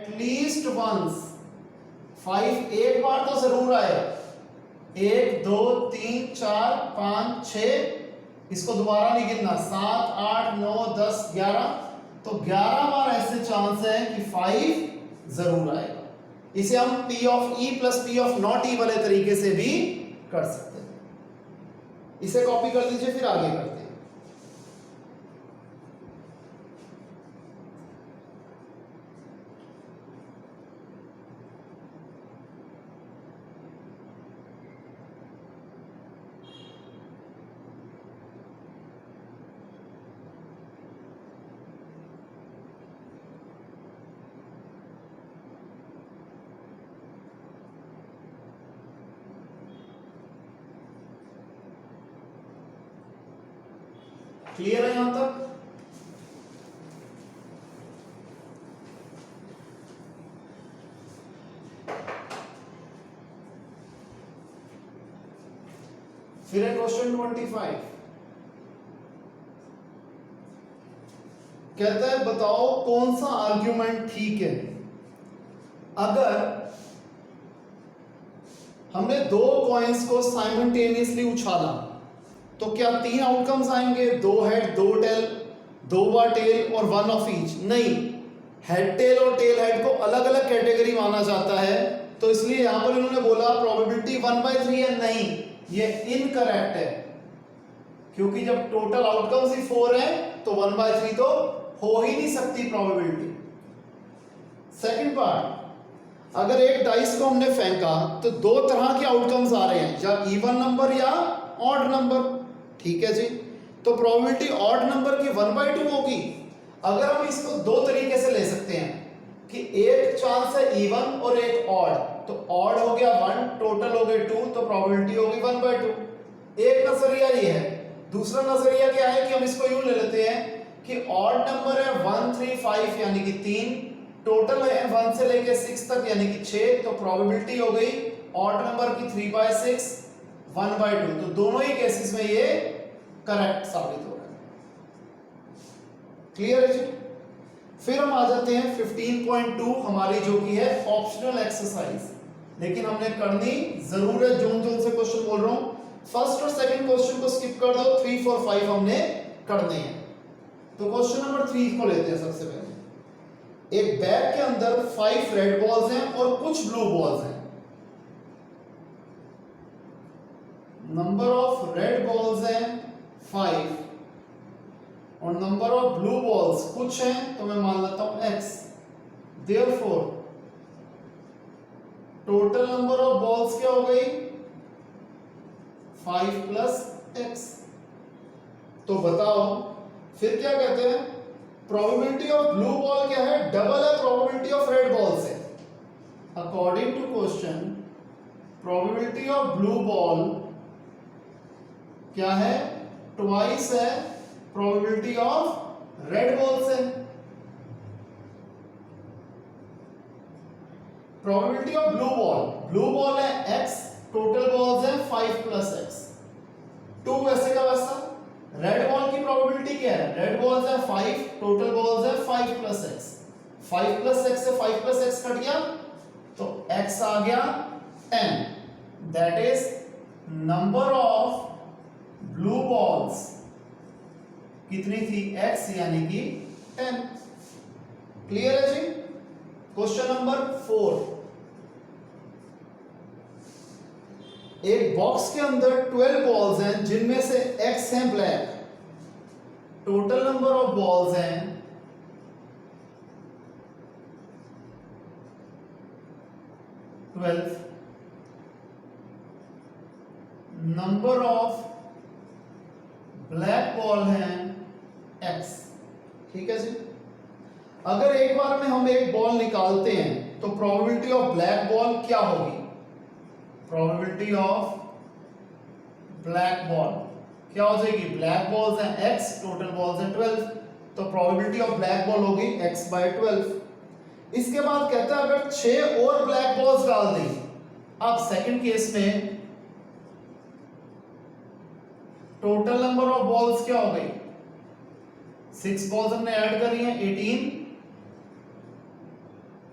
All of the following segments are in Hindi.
एटलीस्ट वंस, 5 एक बार तो जरूर आए, 1 2 3 4 5 6, इसको दोबारा नहीं गिनना, 7 8 9 10 11, तो 11 बार ऐसे चांस है कि 5 जरूर आएगा। इसे हम P of E plus P of not E वाले तरीके से भी कर सकते हैं। इसे कॉपी कर दीजिए, फिर आगे करते हैं। क्लियर है यहां तक? फिर है क्वेश्चन 25, कहता है बताओ कौन सा आर्ग्यूमेंट ठीक है। अगर हमने दो कॉइन्स को साइमल्टेनियसली उछाला तो क्या 3 आउटकम्स आएंगे? 2 हेड 2 टेल, 2 बार टेल और 1 ऑफ ईच? नहीं, हेड टेल और टेल हेड को अलग अलग कैटेगरी माना जाता है, तो इसलिए यहां पर इन्होंने बोला प्रोबेबिलिटी 1/3 है। नहीं, ये इनकरेक्ट है, क्योंकि जब टोटल आउटकम्स ही 4 है तो 1/3 तो हो ही नहीं सकती प्रोबेबिलिटी। सेकंड पार्ट, अगर एक डाइस को हमने फेंका तो 2 तरह के आउटकम्स आ रहे हैं, या इवन नंबर या ऑड नंबर। ठीक है जी, तो प्रोबेबिलिटी ऑड नंबर की 1/2 होगी। अगर हम इसको दो तरीके से ले सकते हैं कि एक चांस है इवन और एक ऑड, तो ऑड हो गया 1, टोटल हो गए 2, तो प्रोबेबिलिटी होगी 1/2। एक नजरिया ये है। दूसरा नजरिया क्या है कि हम इसको यूं ले लेते हैं कि ऑड नंबर है 1 3 5 यानी कि 3, टोटल है 1 से लेके 6 तक यानी कि 6, तो प्रोबेबिलिटी हो गई ऑड नंबर की 3/6 1/2। तो दोनों ही केसेस में ये करेक्ट साबित हो रहा है। क्लियर है जी? फिर हम आ जाते हैं 15.2 हमारी, जो की है ऑप्शनल एक्सरसाइज, लेकिन हमने करनी जरूर है। जोन जोन से क्वेश्चन बोल रहा हूं, फर्स्ट और सेकंड क्वेश्चन को स्किप कर दो, 3 4 5 हमने करने हैं। तो क्वेश्चन नंबर 3 को लेते हैं। सबसे पहले एक बैग के अंदर 5 रेड बॉल्स हैं और कुछ ब्लू बॉल्स हैं। नंबर ऑफ रेड बॉल्स हैं 5 और नंबर ऑफ ब्लू बॉल्स कुछ हैं, तो मैं मान लेता हूं x। Therefore total number of balls क्या हो गई? 5 प्लस x। तो बताओ फिर क्या कहते हैं? प्रोबेबिलिटी ऑफ ब्लू बॉल क्या है? डबल है प्रोबेबिलिटी ऑफ रेड बॉल से। According to question, probability of blue ball क्या है? ट्वाइस है प्रोबेबिलिटी ऑफ रेड बॉल से। प्रोबेबिलिटी ऑफ ब्लू बॉल है x, टोटल बॉल्स है 5 प्लस x, 2 वैसे का वैसा। रेड बॉल की प्रोबेबिलिटी क्या है? रेड बॉल्स है 5, टोटल बॉल्स है 5 प्लस x। 5 प्लस x से 5 प्लस x कट गया, तो x आ गया 10। That is number of blue balls कितनी थी? x यानी कि 10। क्लियर है जी? क्वेश्चन नंबर 4, एक बॉक्स के अंदर 12 बॉल्स हैं जिनमें से x हैं black. Total number of balls हैं 12। नंबर ऑफ ब्लैक बॉल है x। ठीक है जी? अगर एक बार में हम एक बॉल निकालते हैं तो प्रोबेबिलिटी ऑफ ब्लैक बॉल क्या होगी? प्रोबेबिलिटी ऑफ ब्लैक बॉल क्या हो जाएगी? ब्लैक बॉल्स हैं x, टोटल बॉल्स हैं 12, तो प्रोबेबिलिटी ऑफ ब्लैक बॉल होगी x/12। इसके बाद कहता है अगर 6 और ब्लैक बॉल्स डाल दी। अब सेकंड केस में टोटल नंबर ऑफ बॉल्स क्या हो गई? 6 बॉल्स हमने ऐड करी हैं 18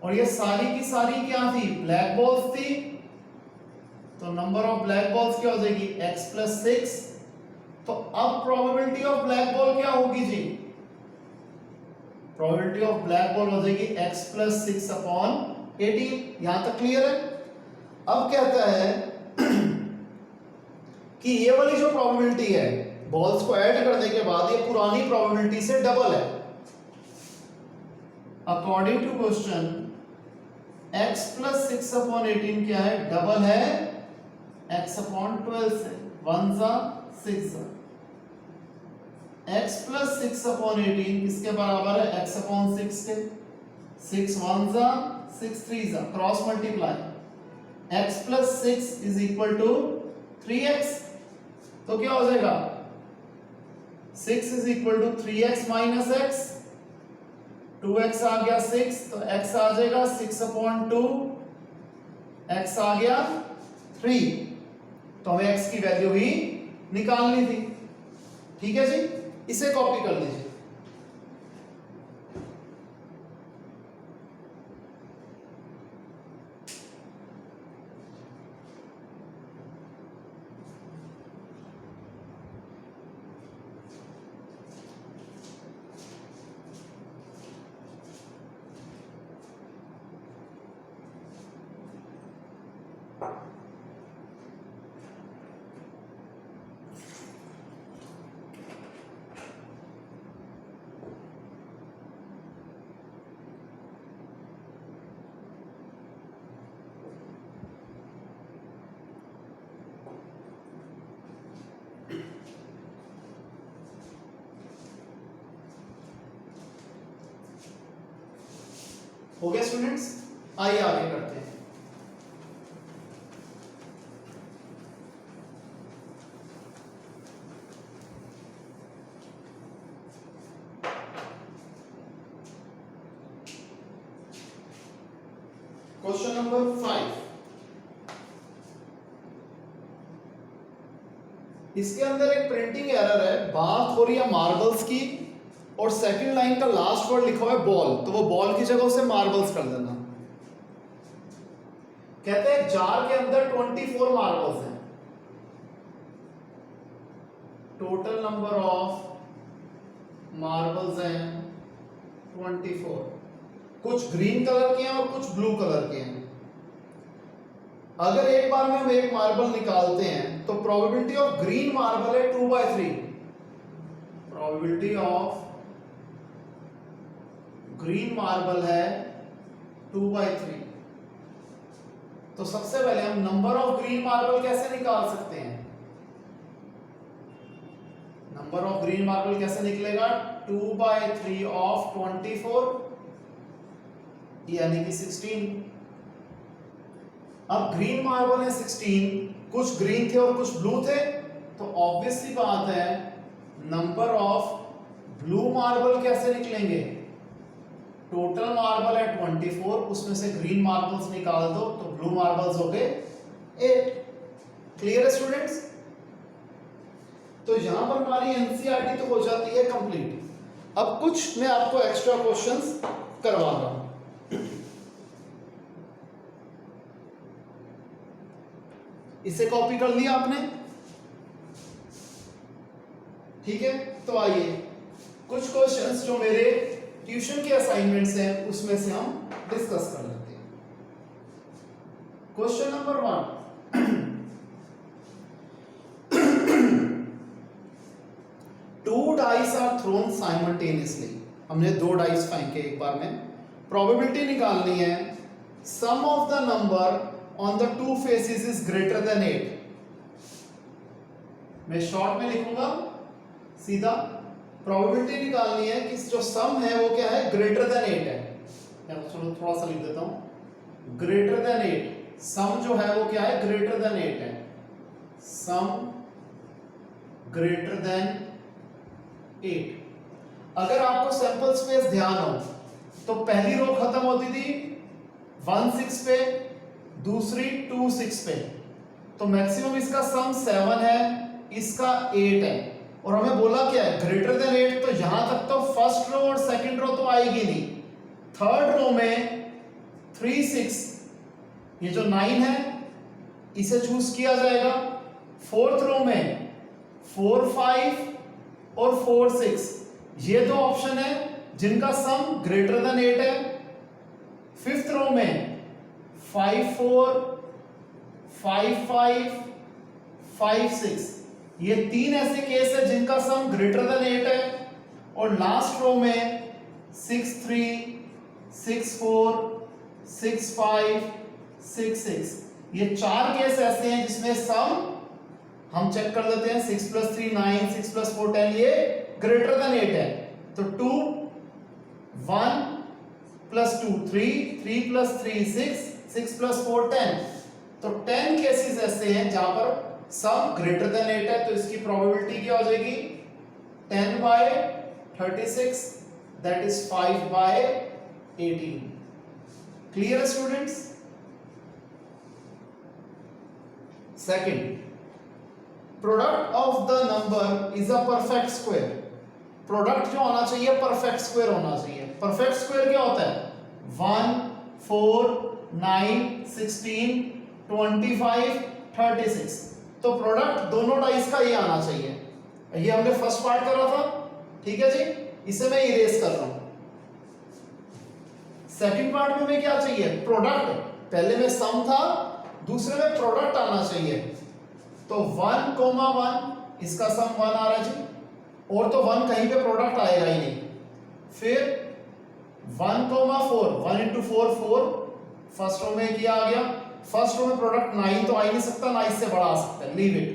और ये सारी की सारी क्या थी, ब्लैक बॉल्स थी, तो नंबर ऑफ ब्लैक बॉल्स क्या हो जाएगी x प्लस 6। तो अब प्रोबेबिलिटी ऑफ ब्लैक बॉल क्या होगी जी, प्रोबेबिलिटी ऑफ ब्लैक बॉल हो जाएगी x प्लस 6 अपॉन 18। यहां तक क्लियर है। अब कहता है कि ये वाली जो प्रोबेबिलिटी है बॉल्स को ऐड करने के बाद ये पुरानी प्रोबेबिलिटी से डबल है। According to question x plus 6 upon 18 क्या है, डबल है x अपॉन 12 से, 1 जा 6 जा। x प्लस 6 अपॉन 18 किसके बराबर है, x अपॉन 6 के, 6 1 जा 6 3 जा, cross multiply, x plus 6 is equal to 3x। तो क्या हो जाएगा, 6 is equal to 3x minus x, 2x आ गया 6, तो x आ जाएगा 6 अपॉन 2, x आ गया 3। तो हमें x की वैल्यू ही निकालनी थी। ठीक है जी, इसे कॉपी कर लीजिए। हो गया स्टूडेंट्स, आइए आगे करते हैं। Question number 5। इसके अंदर एक प्रिंटिंग एरर है, बात हो रही है मार्बल्स की और सेकंड लाइन का लास्ट वर्ड लिखा हुआ है बॉल, तो वो बॉल की जगह उसे मार्बल्स कर देना। कहते हैं जार के अंदर 24 मार्बल्स हैं, टोटल नंबर ऑफ मार्बल्स हैं 24। कुछ ग्रीन कलर के हैं और कुछ ब्लू कलर के हैं। अगर एक बार में हम एक मार्बल निकालते हैं तो प्रोबेबिलिटी ऑफ ग्रीन मार्बल है 2/3। प्रोबेबिलिटी ऑफ ग्रीन मार्बल है 2/3। तो सबसे पहले हम नंबर ऑफ ग्रीन मार्बल कैसे निकाल सकते हैं, नंबर ऑफ ग्रीन मार्बल कैसे निकलेगा, 2/3 ऑफ 24 यानी कि 16। अब ग्रीन मार्बल है 16, कुछ ग्रीन थे और कुछ ब्लू थे, तो ऑब्वियसली बात है नंबर ऑफ ब्लू मार्बल कैसे निकलेंगे, टोटल मार्बल है 24, उसमें से ग्रीन मार्बल्स निकाल दो तो ब्लू मार्बल्स हो गए 8। क्लियर है स्टूडेंट्स। तो यहां पर हमारी एनसीईआरटी तो हो जाती है कंप्लीट। अब कुछ मैं आपको एक्स्ट्रा क्वेश्चंस करवा रहा हूं। इसे कॉपी कर लिया आपने, ठीक है। तो आइए कुछ क्वेश्चंस जो मेरे ट्यूशन के असाइनमेंट्स हैं उसमें से हम डिस्कस कर लेते हैं। Question number 1, 2 dice are thrown simultaneously. हमने 2 डाइस फेंके एक बार में, प्रोबेबिलिटी निकालनी है sum of the number on the 2 faces is greater than 8। मैं शॉर्ट में लिखूंगा सीधा, प्रोबेबिलिटी निकालनी है कि जो सम है वो क्या है, ग्रेटर देन 8 है। या चलो थोड़ा सा लिख देता हूं, ग्रेटर देन 8। सम जो है वो क्या है, ग्रेटर देन 8 है। सम ग्रेटर देन 8। अगर आपको सैंपल स्पेस ध्यान हो तो पहली रो खत्म होती थी 1 6 पे, दूसरी 2 6 पे, तो मैक्सिमम इसका सम 7 है, इसका 8 है। और हमें बोला क्या है, ग्रेटर देन 8, तो यहां तक तो फर्स्ट रो और सेकंड रो तो आएगी नहीं, थर्ड रो में 3 6, ये जो 9 है इसे चूज किया जाएगा। फोर्थ रो में 4 5 और 4 6, ये दो ऑप्शन है जिनका सम ग्रेटर देन 8 है। फिफ्थ रो में 5 4 5 5 5 6, ये तीन ऐसे केस है जिनका सम ग्रेटर देन 8 है। और लास्ट रो में 6 3 6 4 6 5 6 6, ये चार केस ऐसे हैं जिसमें सम हम चेक कर लेते हैं। 6 + 3 9, 6 + 4 10, ये ग्रेटर देन 8 है। तो 2 1 + 2 3, 3 + 3 6, 6 + 4 10, तो 10 केसेस ऐसे हैं जहां पर सम ग्रेटर देन 8 है। तो इसकी प्रोबेबिलिटी क्या हो जाएगी? 10/36, दैट इज 5/18। क्लियर है students? Second, product of the number is a perfect square. Product जो होना चाहिए परफेक्ट स्क्वायर होना चाहिए। परफेक्ट स्क्वायर क्या होता है? 1 4 9 16 25 36, तो प्रोडक्ट दोनों डाइस का ये आना चाहिए। ये हमने फर्स्ट पार्ट करा था, ठीक है जी, इसे मैं इरेज कर रहा हूं। सेकंड पार्ट में हमें क्या चाहिए? प्रोडक्ट। पहले में सम था, दूसरे में प्रोडक्ट आना चाहिए। तो 1, 1, इसका सम 1 आ रहा है जी, और तो 1 कहीं पे प्रोडक्ट आएगा ही नहीं। फिर 1, 4, 1 × 4 4, फर्स्ट रो में क्या आ गया? फर्स्ट रो में प्रोडक्ट 9 तो आ ही नहीं सकता, ना इससे बड़ा आ सकता है, लीव इट।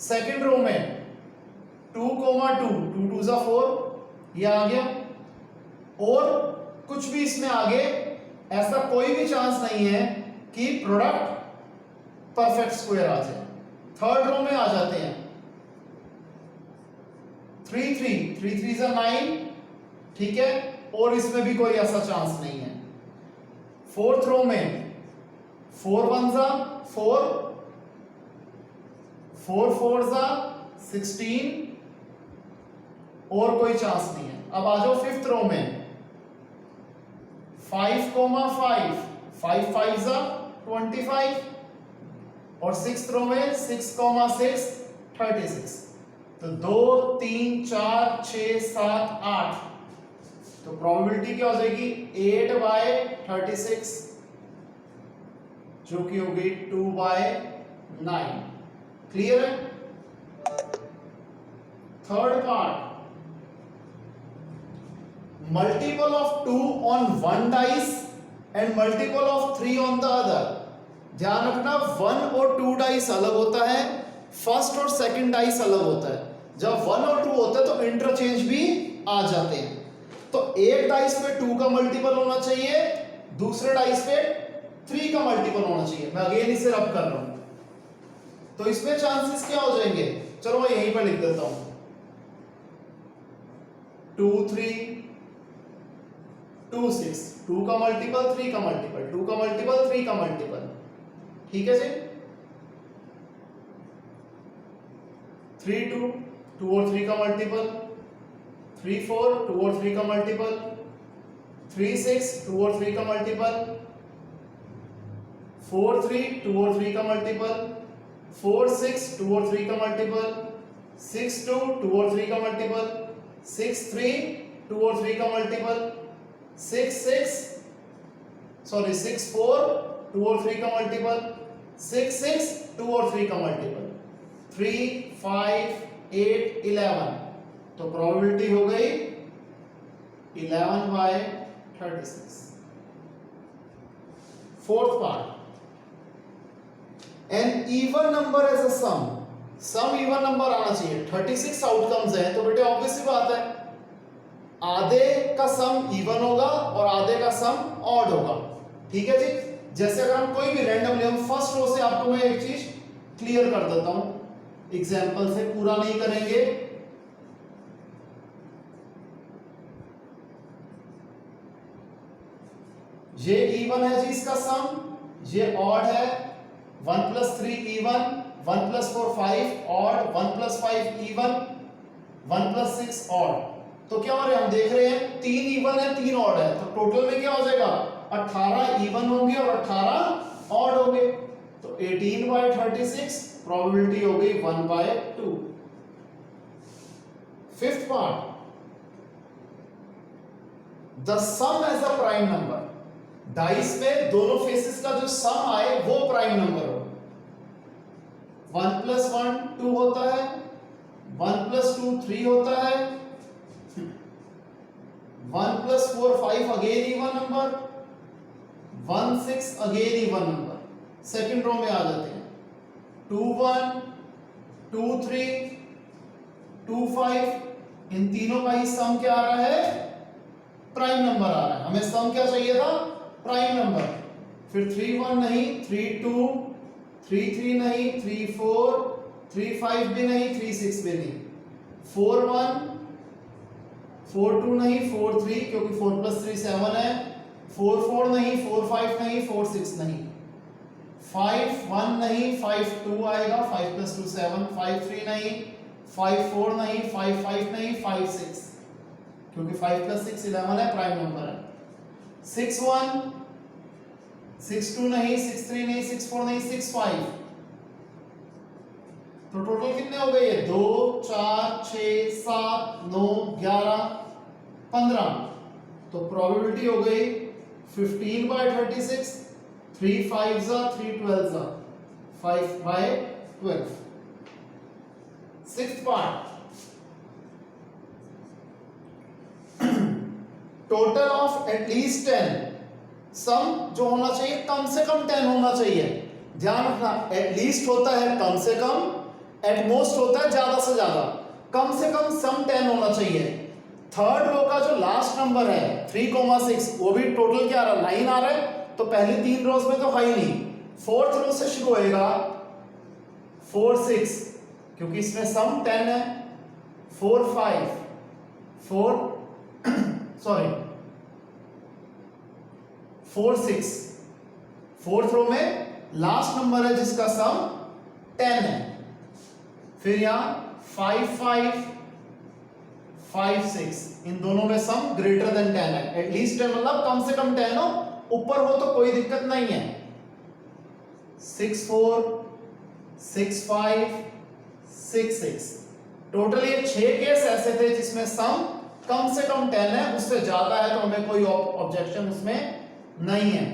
सेकंड रो में 2, 2, 2 2 = 4, ये आ गया। और कुछ भी इसमें आगे ऐसा कोई भी चांस नहीं है कि प्रोडक्ट परफेक्ट स्क्वायर आ जाए। थर्ड रो में आ जाते हैं 3 3, 3 3 = 9, ठीक है, और इसमें भी कोई ऐसा चांस नहीं है। फोर्थ रो में 4 1 = 4, 4 4 = 16, और कोई चांस नहीं है। अब आ जाओ फिफ्थ रो में 5, 5, 5 5 = 25, और सिक्स्थ रो में 6, 6 36। तो 2 3 4 6 7 8, तो प्रोबेबिलिटी क्या हो जाएगी? 8/36, जो कि होगी 2/9। क्लियर है? Third part, multiple of 2 on one dice and multiple of 3 on the other. ध्यान रखना, 1 और 2 डाइस अलग होता है, फर्स्ट और सेकंड डाइस अलग होता है। जब 1 और 2 होता है तो इंटरचेंज भी आ जाते हैं। तो एक डाइस पे 2 का मल्टीपल होना चाहिए, दूसरे डाइस पे 3 का मल्टीपल होना चाहिए। मैं अगेन इसे रब कर रहा हूं, तो इसमें चांसेस क्या हो जाएंगे? चलो मैं यहीं पर लिख देता हूं, 2 3 2 6, 2 का मल्टीपल 3 का मल्टीपल, 2 का मल्टीपल 3 का मल्टीपल, ठीक है जी। 3 2, 2 और 3 का मल्टीपल, 3 4, 2 और 3 का मल्टीपल, 3 6, 2 और 3 का मल्टीपल, 4 3, 2 और 3 का मल्टीपल, 4 6, 2 और 3 का मल्टीपल, 6 2, 2 और 3 का मल्टीपल, 6 3, 2 और 3 का मल्टीपल, 6 4, 2 और 3 का मल्टीपल, 6 6, 2 और 3 का मल्टीपल, 3 5 8 11, तो प्रोबेबिलिटी हो गई 11/36। Fourth part, an even number as a sum even number आना चाहिए। 36 आउटकम्स हैं, तो बेटे ऑब्वियस सी बात है, आधे का सम इवन होगा और आधे का सम ऑड होगा, ठीक है जी। जैसे अगर हम कोई भी रैंडमली, हम फर्स्ट रो से आपको मैं एक चीज क्लियर कर देता हूं, एग्जांपल से, पूरा नहीं करेंगे। ये इवन है जी इसका सम, ये ऑड है, 1 + 3 इवन, 1 + 4 5 ऑड, 1 + 5 इवन, 1 + 6 ऑड। तो क्या हो रहा है? हम देख रहे हैं 3 इवन है 3 ऑड है, तो टोटल में क्या हो जाएगा? 18 इवन होंगे और 18 ऑड होंगे, तो 18/36 प्रोबेबिलिटी हो गई 1/2। Fifth part, the sum as a prime number, dice में दोनों फेसेस का जो सम आए वो प्राइम नंबर हो। 1 + 1 2 होता है, 1 + 2 3 होता है, 1 + 4 5 again even number, 1 6 again even number. Second row में आ जाते हैं, 2 1 2 3 2 5, इन तीनों का ही सम क्या आ रहा है? प्राइम नंबर आ रहा है। हमें सम क्या चाहिए था? Prime number. फिर 3 1 नहीं, 3 2, 3 3 नहीं, 3 4, 3 5 भी नहीं, 3 6 भी नहीं, 4 1, 4 2 नहीं, 4 3 क्योंकि 4 + 3 7 है, 4 4 नहीं, 4 5 नहीं, 4 6 नहीं, 5 1 नहीं, 5 2 आएगा, 5 + 2 7, 5 3 नहीं, 5 4 नहीं, 5 5 नहीं, 5 6 क्योंकि 5 + 6 11 है, प्राइम नंबर है। 6 1, 6 2 नहीं, 6 3 नहीं, 6 4 नहीं, 6 5, तो टोटल कितने हो गए? 2 4 6 7 9 11 15, तो प्रोबेबिलिटी हो गई 15/36, 3 5 3 12 5/12। Sixth part, total of at least 10, सम जो होना चाहिए कम से कम 10 होना चाहिए। ध्यान रखना, एटलीस्ट होता है कम से कम, एट मोस्ट होता है ज्यादा से ज्यादा, कम से कम सम 10 होना चाहिए। थर्ड रो का जो लास्ट नंबर है 3,6 वो भी टोटल क्या आ रहा है? 9 आ रहा है, तो पहली 3 रोज में तो है ही नहीं। फोर्थ रो से शुरू होएगा 4 6 क्योंकि इसमें सम 10 है, 4 5 4 4 6, फोर्थ रो में लास्ट नंबर है जिसका सम 10 है। फिर यहां 5 5 5 6, इन दोनों में सम ग्रेटर देन 10 है। एटलीस्ट 10 मतलब कम से कम 10 हो, ऊपर हो तो कोई दिक्कत नहीं है। 6 4 6 5 6 6, टोटल ये 6 केस ऐसे थे जिसमें सम कम से कम 10 है, उससे ज्यादा है तो हमें कोई ऑब्जेक्शन उसमें नहीं है।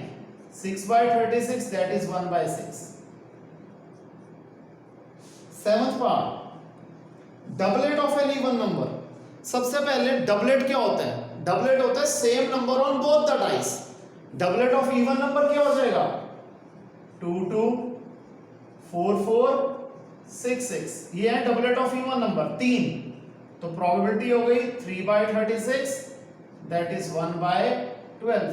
6/36 that is 1/6। Seventh part, doublet of an even number. सबसे पहले डबलेट क्या होता है? डबलेट होता है same number on both the dice. Doublet of even number क्या हो जाएगा? 2 2 4 4 6 6, ये है डबलेट ऑफ इवन नंबर 3, तो प्रोबेबिलिटी हो गई 3/36 that is 1/12।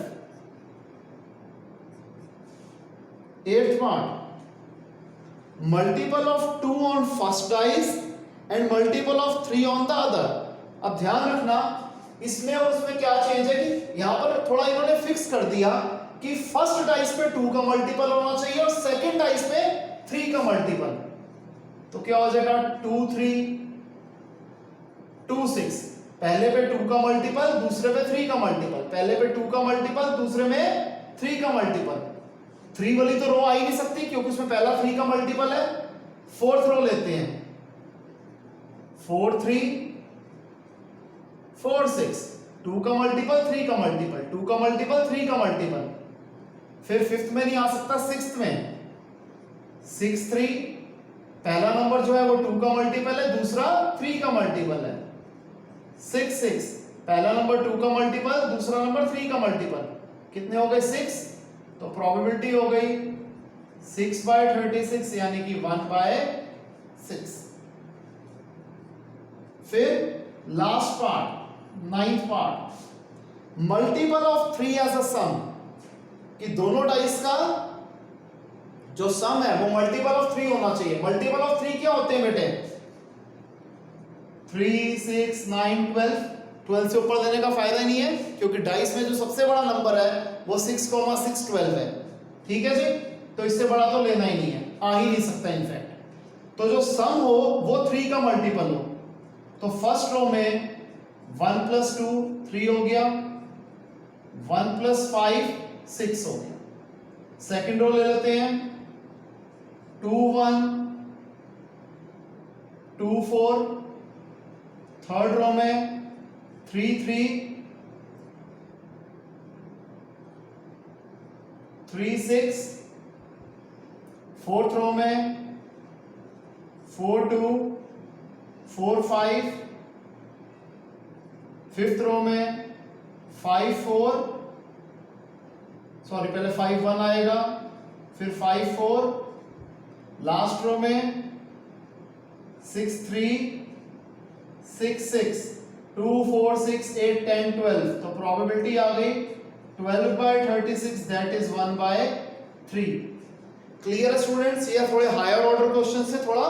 Eighth part, multiple of 2 on first dice and multiple of 3 on the other. अब ध्यान रखना, इसमें और उसमें क्या चेंज है कि यहां पर थोड़ा इन्होंने फिक्स कर दिया कि फर्स्ट डाइस पे 2 का मल्टीपल होना चाहिए और सेकंड डाइस पे 3 का मल्टीपल। तो क्या हो जाएगा? 2 3 2 6, पहले पे 2 का मल्टीपल, दूसरे पे 3 का मल्टीपल, पहले पे 2 का मल्टीपल, दूसरे में 3 का मल्टीपल। 3 वाली तो रो आ ही नहीं सकती क्योंकि उसमें पहला 3 का मल्टीपल है। फोर्थ रो लेते हैं, 4 3 4 6, 2 का मल्टीपल 3 का मल्टीपल, 2 का मल्टीपल 3 का मल्टीपल। फिर फिफ्थ में नहीं आ सकता, सिक्स्थ में 6 3, पहला नंबर जो है वो 2 का मल्टीपल है, दूसरा 3 का मल्टीपल है। 6 6, पहला नंबर 2 का मल्टीपल, दूसरा नंबर 3 का मल्टीपल, कितने हो गए? 6, तो प्रोबेबिलिटी हो गई 6/36 यानी कि 1/6। फिर last part, ninth part, multiple of 3 as a sum, कि दोनों डाइस का जो सम है वो मल्टीपल ऑफ 3 होना चाहिए। मल्टीपल ऑफ 3 क्या होते हैं बेटे? 3 6 9 12, 12 से ऊपर देने का फायदा ही नहीं है क्योंकि डाइस में जो सबसे बड़ा नंबर है वो 6,6 12 है। ठीक है जी, तो इससे बड़ा तो लेना ही नहीं है, आ ही नहीं सकता इनफैक्ट। तो जो सम हो वो 3 का मल्टीपल हो, तो फर्स्ट रो में 1 + 2 3 हो गया, 1 + 5 6 हो गया। सेकंड रो ले लेते हैं 2 1 2 4, थर्ड रो में 3 3 3 6, फोर्थ रो में 4 2 4 5, फिफ्थ रो में 5 4, सॉरी पहले 5 1 आएगा, फिर 5 4, लास्ट रो में 6 3 6 6, 2 4 6 8 10 12, तो प्रोबेबिलिटी आ गई 12/36, दैट इज 1/3। क्लियर है स्टूडेंट्स? ये थोड़े हायर ऑर्डर क्वेश्चन से थोड़ा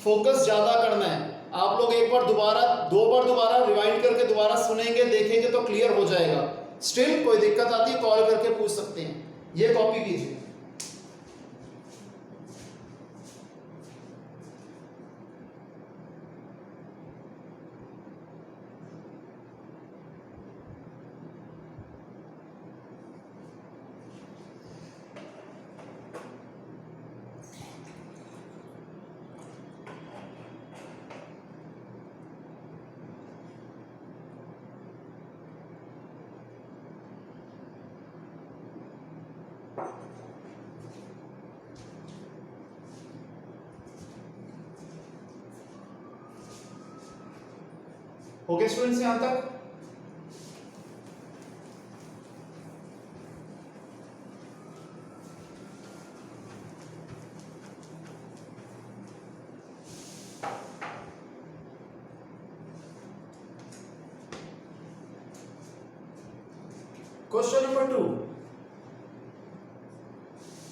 फोकस ज्यादा करना है। आप लोग एक बार दोबारा, दो बार दोबारा रिवाइंड करके दोबारा सुनेंगे, देखेंगे तो क्लियर हो जाएगा। स्टिल कोई दिक्कत आती है कॉल करके पूछ सकते हैं। ये कॉपी कीजिए। ओके स्टूडेंट्स, यहां तक क्वेश्चन नंबर 2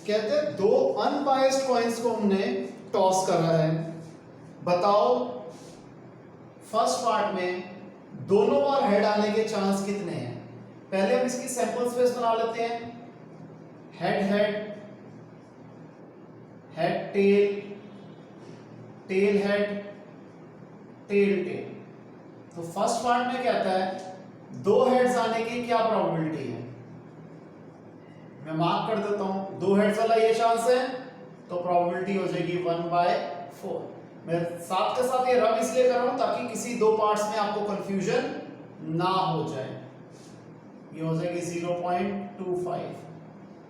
कहते हैं दो अनबायस्ड कॉइन्स को हमने टॉस करा है, बताओ फर्स्ट पार्ट में दोनों बार हेड आने के चांस कितने हैं। पहले हम इसकी सैंपल स्पेस बना लेते हैं। Head head, head tail, tail head, tail tail. तो फर्स्ट पार्ट में कहता है दो हेड्स आने की क्या प्रोबेबिलिटी है। मैं मार्क कर देता हूं, दो हेड्स वाला ये चांस है तो प्रोबेबिलिटी हो जाएगी 1/4। मैं साथ के साथ ये रब इसलिए कर रहा हूं ताकि किसी दो पार्ट्स में आपको कंफ्यूजन ना हो जाए। ये हो जाएगी 0.25।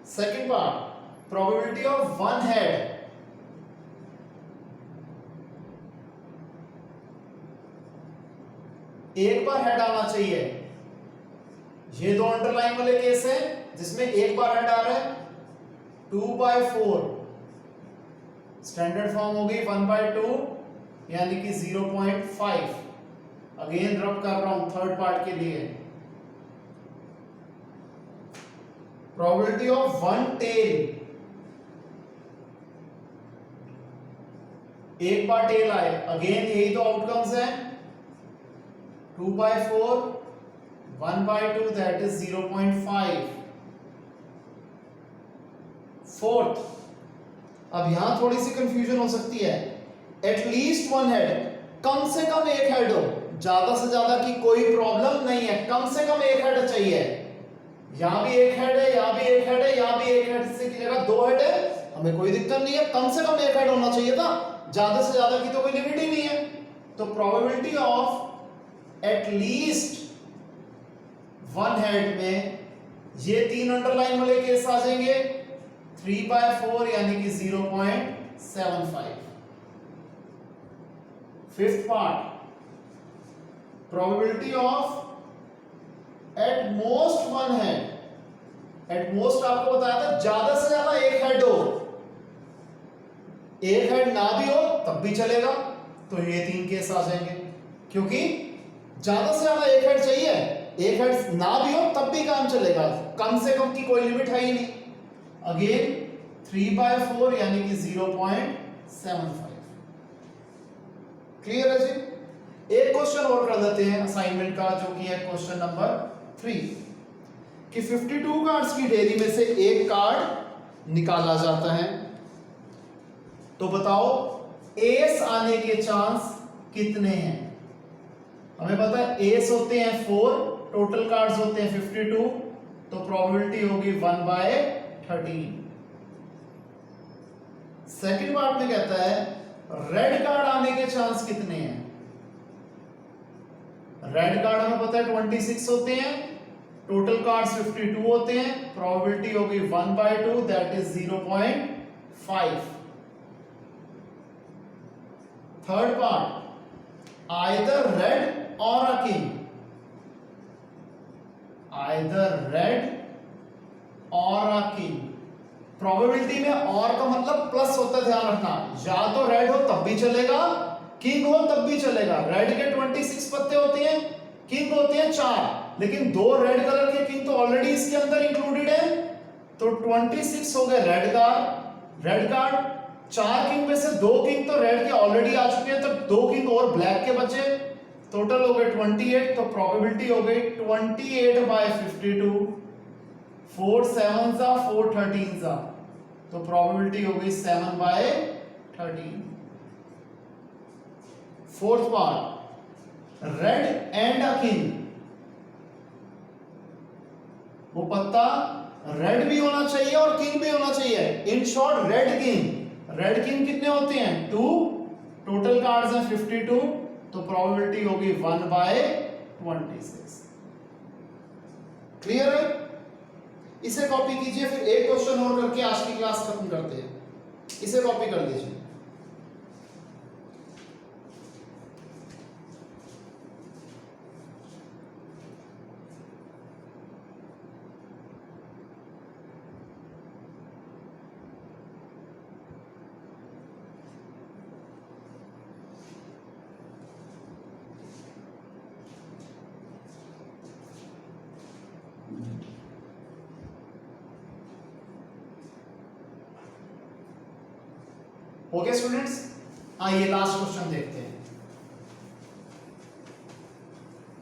Second part, probability of one head, एक बार हेड आना चाहिए। ये दो अंडरलाइन वाले केस है जिसमें एक बार हेड आ रहा है, 2/4। स्टैंडर्ड फॉर्म होगी 1/2 यानी कि 0.5। अगेन रब कर रहा हूं थर्ड पार्ट के लिए। प्रोबेबिलिटी ऑफ वन टेल, एक बार टेल आए, अगेन यही तो आउटकम्स हैं, 2/4 1/2 दैट इज 0.5। फोर्थ, अब यहां थोड़ी सी कंफ्यूजन हो सकती है। एटलीस्ट वन हेड, कम से कम एक हेड हो, ज्यादा से ज्यादा की कोई प्रॉब्लम नहीं है, कम से कम एक हेड चाहिए। यहां भी एक हेड है, यहां भी एक हेड है, यहां भी एक हेड से की जगह दो हेड है, हमें कोई दिक्कत नहीं है, कम से कम एक हेड होना चाहिए था, ज्यादा से ज्यादा की तो कोई लिमिट ही नहीं है। तो probability of at least one head में ये तीन अंडरलाइन वाले केस आ जाएंगे, 3/4 यानी कि 0.75। Fifth part, probability of at most one head. At most आपको बताया था ज्यादा से ज्यादा एक हेड हो, एक हेड ना भी हो तब भी चलेगा, तो ये तीन केस आ जाएंगे। क्योंकि ज्यादा से ज्यादा एक हेड चाहिए, एक हेड ना भी हो तब भी काम चलेगा, कम से कम की कोई लिमिट है ही नहीं। अगेन 3/4 यानी कि 0.75। क्लियर है जी? एक क्वेश्चन और कर देते हैं असाइनमेंट का, जो कि है क्वेश्चन नंबर 3 कि 52 कार्ड्स की ढेरी में से एक कार्ड निकाला जाता है, तो बताओ एस आने के चांस कितने हैं। हमें पता है एस होते हैं 4, टोटल कार्ड्स होते हैं 52, तो प्रोबेबिलिटी होगी 1/13। सेकंड पार्ट में कहता है रेड कार्ड आने के चांस कितने हैं। रेड कार्ड हमें पता है 26 होते हैं, टोटल कार्ड्स 52 होते हैं, प्रोबेबिलिटी होगी 1/2 that is 0.5। Third part either red और अ किंग, आइदर रेड और अ किंग। प्रोबेबिलिटी में और का मतलब प्लस होता है, ध्यान रखना, या तो रेड हो तब भी चलेगा, किंग हो तब भी चलेगा। रेड के 26 पत्ते होते हैं, किंग होते हैं 4, लेकिन 2 रेड कलर के किंग तो ऑलरेडी इसके अंदर इंक्लूडेड है, तो 26 हो गए रेड कार्ड। 4 किंग में से 2 किंग तो रेड के ऑलरेडी आ चुके हैं, तो 2 किंग और ब्लैक के बचे, टोटल हो गए 28। तो प्रोबेबिलिटी हो गई 28/52, 4 7s 4 13s, तो प्रोबेबिलिटी हो गई 7/13। Fourth part red and a king, वो पत्ता रेड भी होना चाहिए और किंग भी होना चाहिए। इन शॉर्ट रेड किंग कितने होते हैं 2, टोटल कार्ड्स हैं 52, तो प्रोबेबिलिटी होगी 1/26। क्लियर है? इसे कॉपी कीजिए, फिर एक क्वेश्चन और करके आज की क्लास खत्म करते हैं। इसे कॉपी कर लीजिए। ओके स्टूडेंट्स, आइए लास्ट क्वेश्चन देखते हैं।